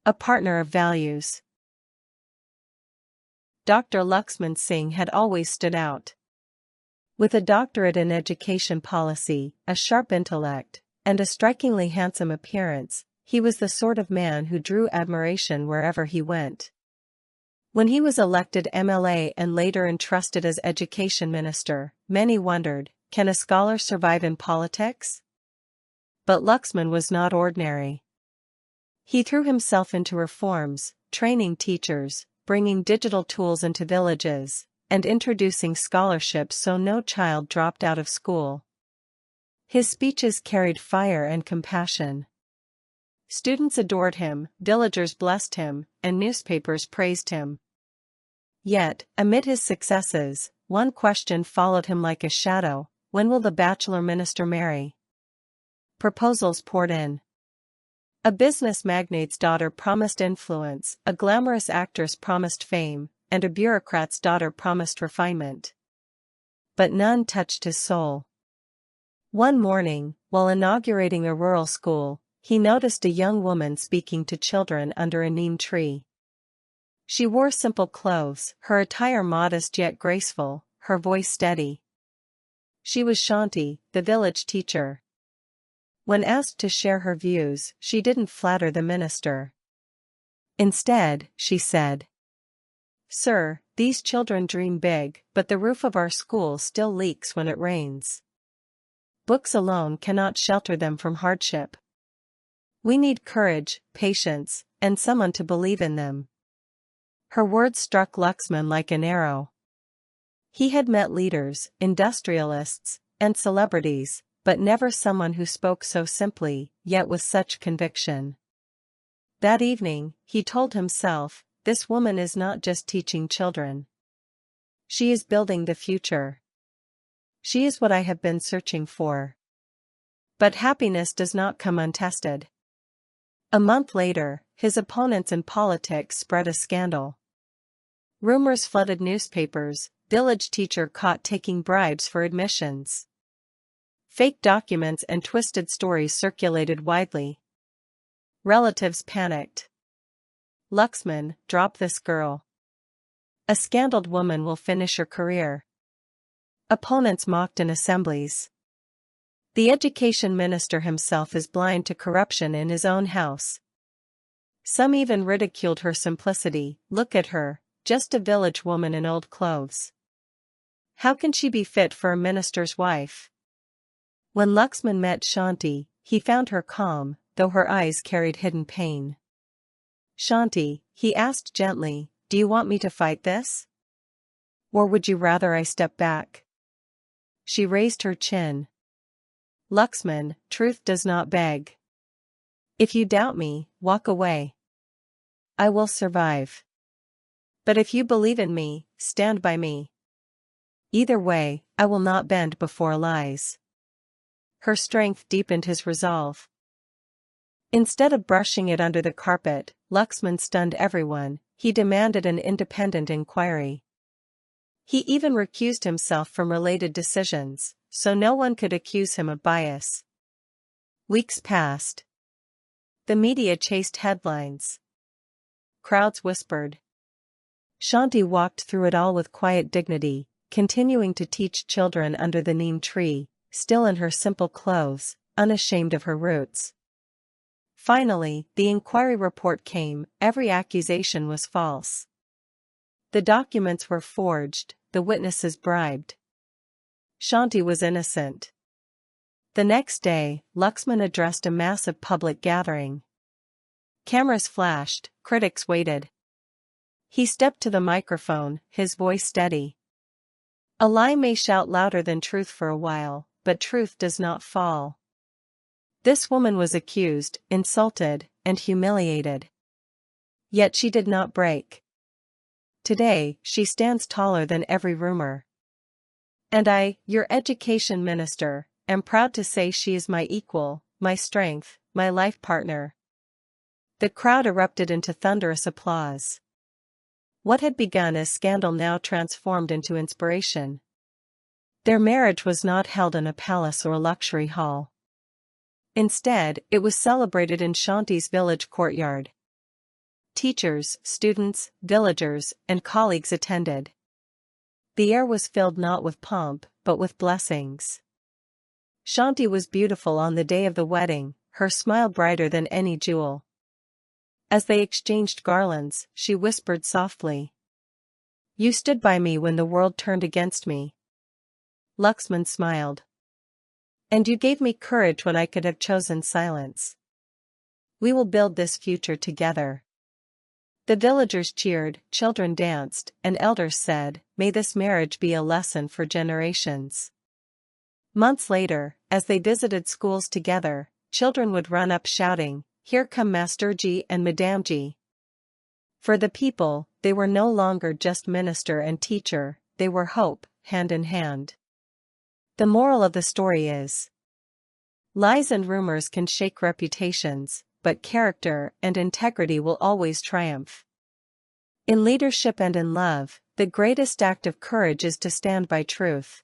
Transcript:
a partner of values. Dr. Laxman Singh had always stood out. With a doctorate in education policy, a sharp intellect, and a strikingly handsome appearance, he was the sort of man who drew admiration wherever he went. When he was elected MLA and later entrusted as education minister, many wondered, can a scholar survive in politics? But Laxman was not ordinary. He threw himself into reforms, training teachers, bringing digital tools into villages, and introducing scholarships so no child dropped out of school. His speeches carried fire and compassion. Students adored him, villagers blessed him, and newspapers praised him. Yet, amid his successes, one question followed him like a shadow: when will the bachelor minister marry? Proposals poured in. A business magnate's daughter promised influence, a glamorous actress promised fame, and a bureaucrat's daughter promised refinement. But none touched his soul. One morning, while inaugurating a rural school, he noticed a young woman speaking to children under a neem tree. She wore simple clothes, her attire modest yet graceful, her voice steady. She was Shanti, the village teacher. When asked to share her views, she didn't flatter the minister. Instead, she said, "Sir, these children dream big, but the roof of our school still leaks when it rains. Books alone cannot shelter them from hardship. We need courage, patience, and someone to believe in them." Her words struck Laxman like an arrow. He had met leaders, industrialists, and celebrities, but never someone who spoke so simply, yet with such conviction. That evening, he told himself, this woman is not just teaching children. She is building the future. She is what I have been searching for. But happiness does not come untested. A month later, his opponents in politics spread a scandal. Rumors flooded newspapers: village teacher caught taking bribes for admissions. Fake documents and twisted stories circulated widely. Relatives panicked. Laxman, drop this girl. A scandaled woman will finish her career. Opponents mocked in assemblies. The education minister himself is blind to corruption in his own house. Some even ridiculed her simplicity. Look at her, just a village woman in old clothes. How can she be fit for a minister's wife? When Laxman met Shanti, he found her calm, though her eyes carried hidden pain. "Shanti," he asked gently, "do you want me to fight this? Or would you rather I step back?" She raised her chin. "Laxman, truth does not beg. If you doubt me, walk away. I will survive. But if you believe in me, stand by me. Either way, I will not bend before lies." Her strength deepened his resolve. Instead of brushing it under the carpet, Laxman stunned everyone. He demanded an independent inquiry. He even recused himself from related decisions, so no one could accuse him of bias. Weeks passed. The media chased headlines. Crowds whispered. Shanti walked through it all with quiet dignity, continuing to teach children under the neem tree, still in her simple clothes, unashamed of her roots. Finally, the inquiry report came. Every accusation was false. The documents were forged, the witnesses bribed. Shanti was innocent. The next day, Laxman addressed a massive public gathering. Cameras flashed, critics waited. He stepped to the microphone, his voice steady. "A lie may shout louder than truth for a while, but truth does not fall. This woman was accused, insulted, and humiliated. Yet she did not break. Today, she stands taller than every rumor. And I, your education minister, am proud to say she is my equal, my strength, my life partner." The crowd erupted into thunderous applause. What had begun as scandal now transformed into inspiration. Their marriage was not held in a palace or a luxury hall. Instead, it was celebrated in Shanti's village courtyard. Teachers, students, villagers, and colleagues attended. The air was filled not with pomp, but with blessings. Shanti was beautiful on the day of the wedding, her smile brighter than any jewel. As they exchanged garlands, she whispered softly, "You stood by me when the world turned against me." Laxman smiled. "And you gave me courage when I could have chosen silence. We will build this future together." The villagers cheered, children danced, and elders said, "May this marriage be a lesson for generations." Months later, as they visited schools together, children would run up shouting, "Here come Masterji and Madamji." For the people, they were no longer just minister and teacher, they were hope, hand in hand. The moral of the story is: lies and rumors can shake reputations, but character and integrity will always triumph. In leadership and in love, the greatest act of courage is to stand by truth.